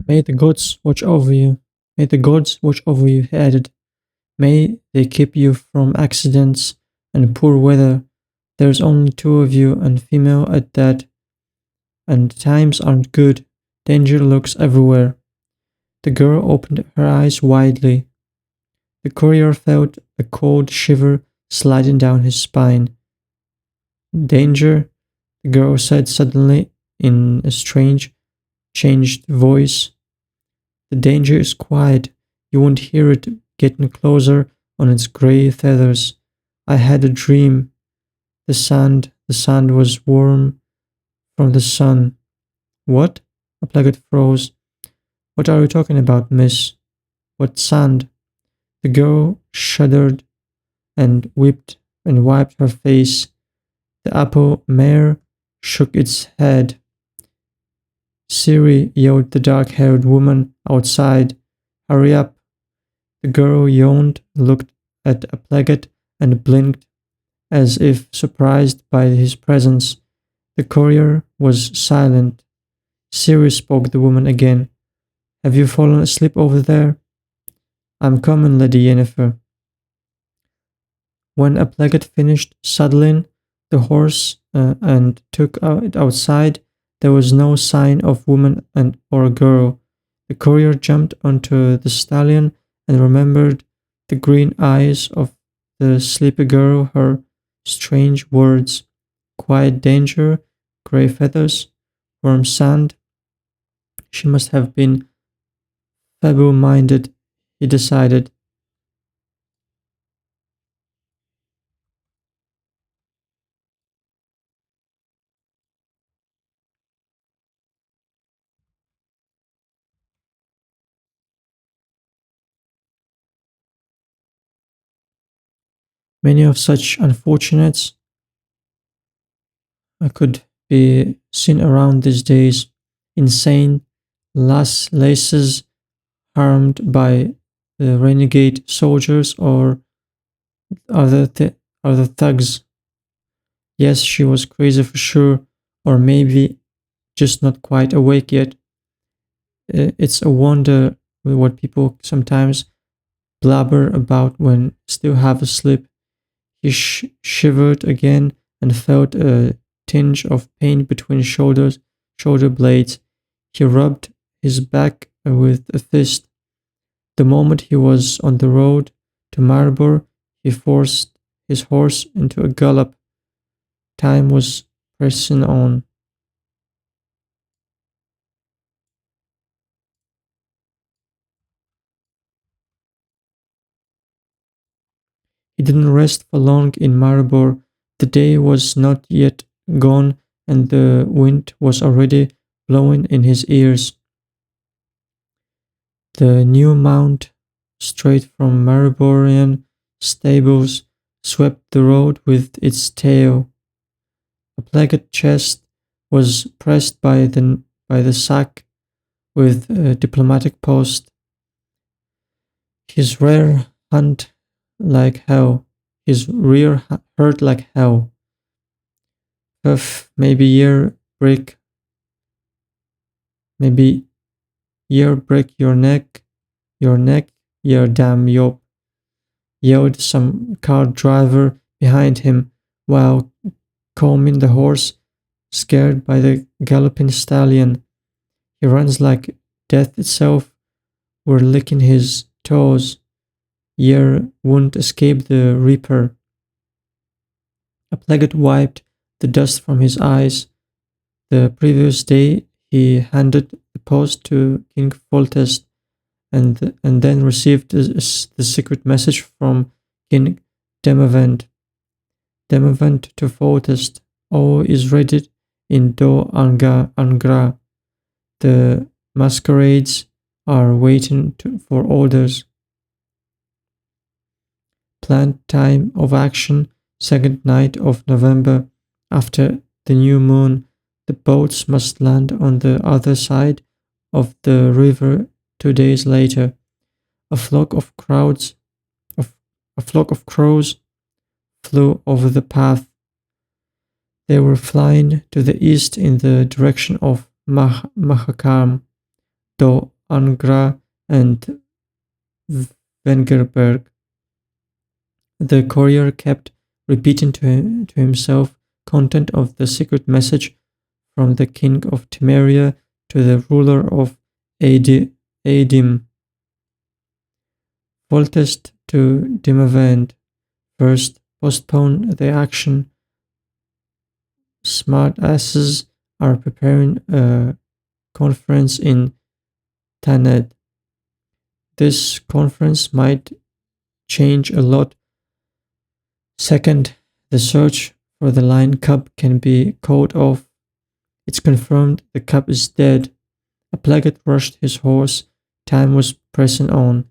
May the gods watch over you. May the gods watch over you, he added. May they keep you from accidents and poor weather. There's only two of you and female at that, and times aren't good. Danger lurks everywhere. The girl opened her eyes widely. The courier felt a cold shiver sliding down his spine. Danger? The girl said suddenly in a strange, changed voice. The danger is quiet. You won't hear it getting closer on its grey feathers. I had a dream. The sand was warm from the sun. What? Plaggett froze. What are you talking about, miss? What sand? The girl shuddered and wiped her face. The apple mare shook its head. Siri, yelled the dark-haired woman outside. Hurry up. The girl yawned, looked at Plaggett, and blinked, as if surprised by his presence. The courier was silent. Siri, spoke the woman again. Have you fallen asleep over there? I'm coming, Lady Yennefer. When Plaggett finished saddling the horse and took it outside, there was no sign of woman or girl. The courier jumped onto the stallion and remembered the green eyes of the sleepy girl, her strange words. Quiet danger, grey feathers, warm sand. She must have been feeble-minded, he decided. Many of such unfortunates could be seen around these days. Insane laces harmed by the renegade soldiers or other thugs. Yes, she was crazy for sure, or maybe just not quite awake yet. It's a wonder what people sometimes blabber about when still half asleep. He shivered again and felt a tinge of pain between shoulder blades. He rubbed his back with a fist. The moment he was on the road to Maribor, he forced his horse into a gallop. Time was pressing on. He didn't rest for long in Maribor. The day was not yet gone, and the wind was already blowing in his ears. The new mount, straight from Mariborian stables, swept the road with its tail. A plagued chest was pressed by the sack with a diplomatic post. His rear hunt like hell. His rear hurt like hell. Puff, maybe maybe year break your neck, your damn yop, yelled some car driver behind him while calming the horse, scared by the galloping stallion. He runs like death itself were licking his toes. Yer won't escape the reaper. A plague wiped the dust from his eyes. The previous day he handed the post to King Foltest and then received the secret message from King Demavend. Demavend to Foltest. All is ready in Do Angra. The masquerades are waiting for orders. Planned time of action, second night of November. After the new moon, the boats must land on the other side of the river 2 days later. A flock of a flock of crows flew over the path. They were flying to the east in the direction of Mahakam, though Angra and Wengerberg. The courier kept repeating to himself content of the secret message from the king of Temeria to the ruler of Adim. Voltest to Dimavend. First, postpone the action. Smartasses are preparing a conference in Taned. This conference might change a lot. Second, the search for the lion cub can be called off. It's confirmed the cub is dead. A plague rushed his horse. Time was pressing on.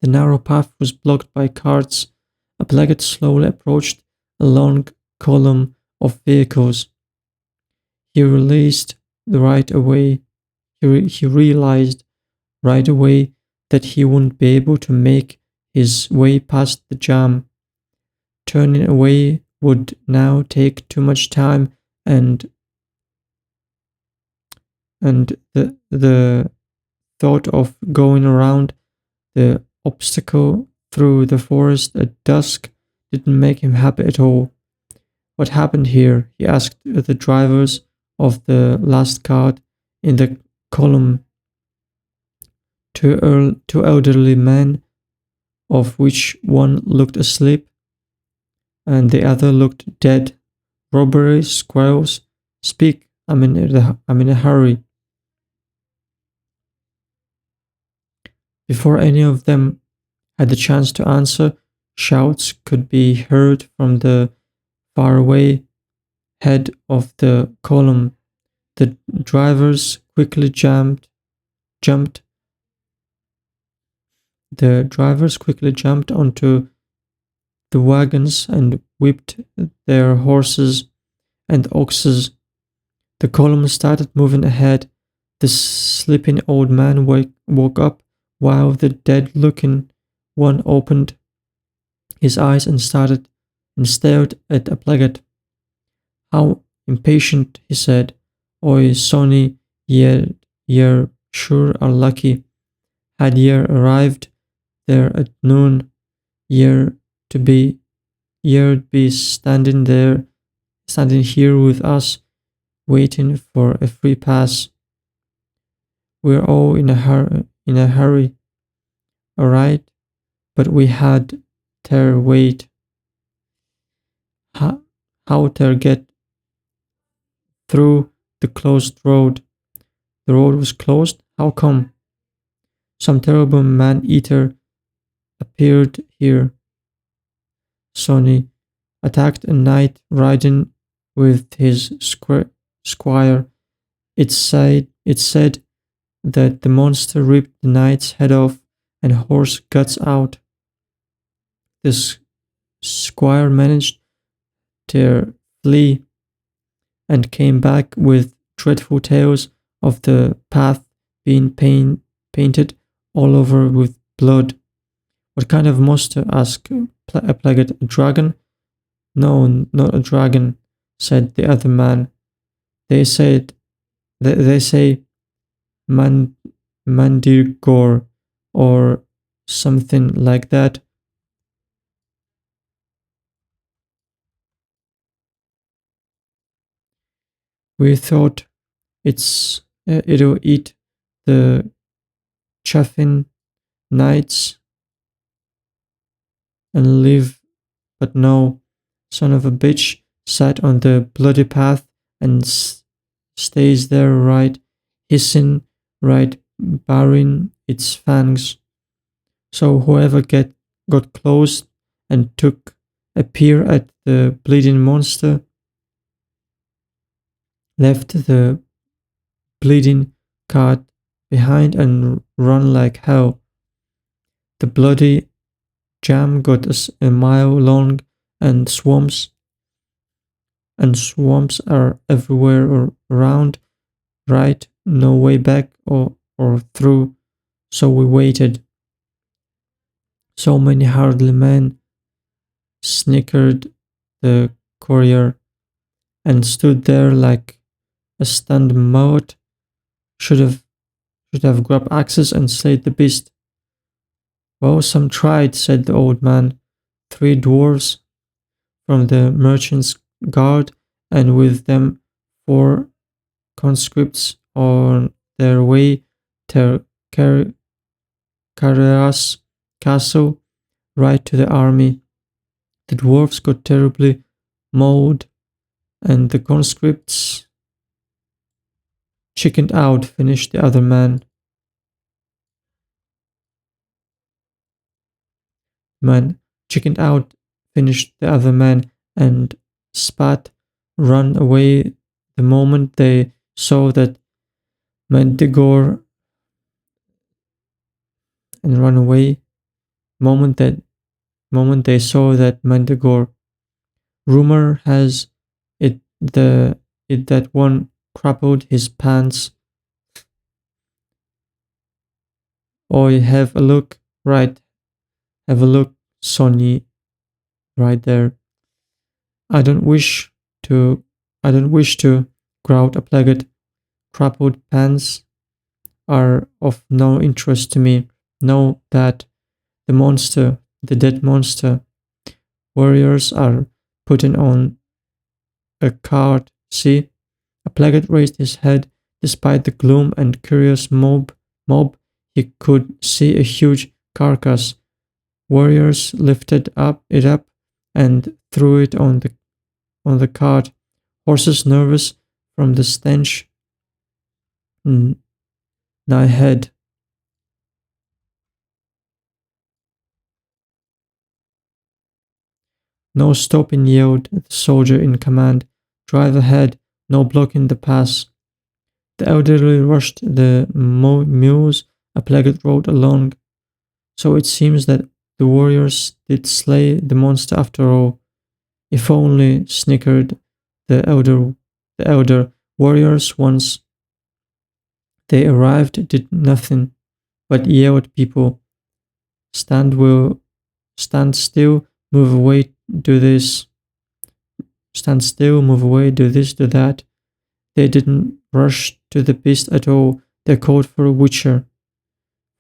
The narrow path was blocked by carts. A plague slowly approached a long column of vehicles. He realized right away. He realized right away that he wouldn't be able to make his way past the jam. Turning away would now take too much time, and the thought of going around the obstacle through the forest at dusk didn't make him happy at all. What happened here? He asked the drivers of the last cart in the column. Two elderly men, of which one looked asleep and the other looked dead. Robbery, squirrels. Speak, I'm in a hurry. Before any of them had the chance to answer, shouts could be heard from the faraway head of the column. The drivers quickly jumped. The drivers quickly jumped onto the wagons and whipped their horses and oxes. The column started moving ahead. The sleeping old man woke up while the dead-looking one opened his eyes and stared at a plague. How impatient, he said. Oi, Sonny, ye sure are lucky. Had ye arrived there at noon, ye'd be standing here with us, waiting for a free pass. We're all in a hurry, all right, but we had ter wait. How ter get through the closed road? The road was closed. How come? Some terrible man-eater appeared here. Sonny attacked a knight riding with his squire. It said that the monster ripped the knight's head off and horse guts out. The squire managed to flee and came back with dreadful tales of the path being painted all over with blood. What kind of monster? Asked a plague. A dragon? No, not a dragon, said the other man. They say Mandirgor or something like that. We thought it'll eat the chaffin knights and live, but no, son of a bitch sat on the bloody path and stays there right hissing, right baring its fangs. So whoever got close and took a peer at the bleeding monster left the bleeding cart behind and run like hell. The bloody jam got a mile long, and swamps are everywhere around, right? No way back or through. So we waited. So many hardly men, snickered the courier, and stood there like A stunned moat should have should have grabbed axes and slayed the beast. Well, some tried, said the old man. 3 dwarves from the merchant's guard, and with them 4 conscripts on their way to Carreras castle, right to the army. The dwarves got terribly mauled, and the conscripts chickened out, finished the other man. Man chickened out, finished the other man, and spat, run away the moment they saw that Mendigor, and run away moment they saw that Mendigor. Rumor has the it that one crumpled his pants. Oi, have a look, right? Have a look, Sonny, right there. I don't wish to. I don't wish to. Growled a plague. Crumpled pants are of no interest to me. Know that the monster, the dead monster, warriors are putting on a cart. See, a plague raised his head. Despite the gloom and curious mob, he could see a huge carcass. Warriors lifted it up and threw it on the cart. Horses, nervous from the stench, nigh head. No stopping, yelled the soldier in command. Drive ahead, no blocking the pass. The elderly rushed the mules. A plague rode along. So it seems that the warriors did slay the monster after all. If only, snickered the elder warriors once they arrived did nothing but yell at people. Stand still, move away, do this. Stand still, move away, do this, do that. They didn't rush to the beast at all. They called for a witcher.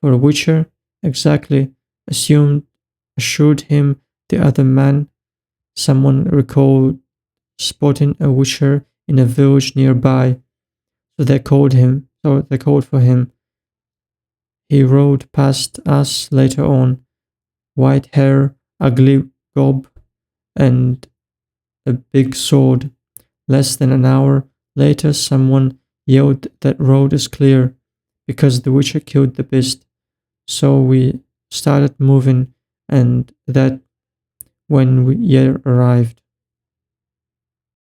For a witcher? Exactly. Assured him the other man. Someone recalled spotting a witcher in a village nearby. So they called for him. He rode past us later on. White hair, ugly gob, and a big sword. Less than an hour later, someone yelled that road is clear because the witcher killed the beast. So we started moving, and that when we arrived.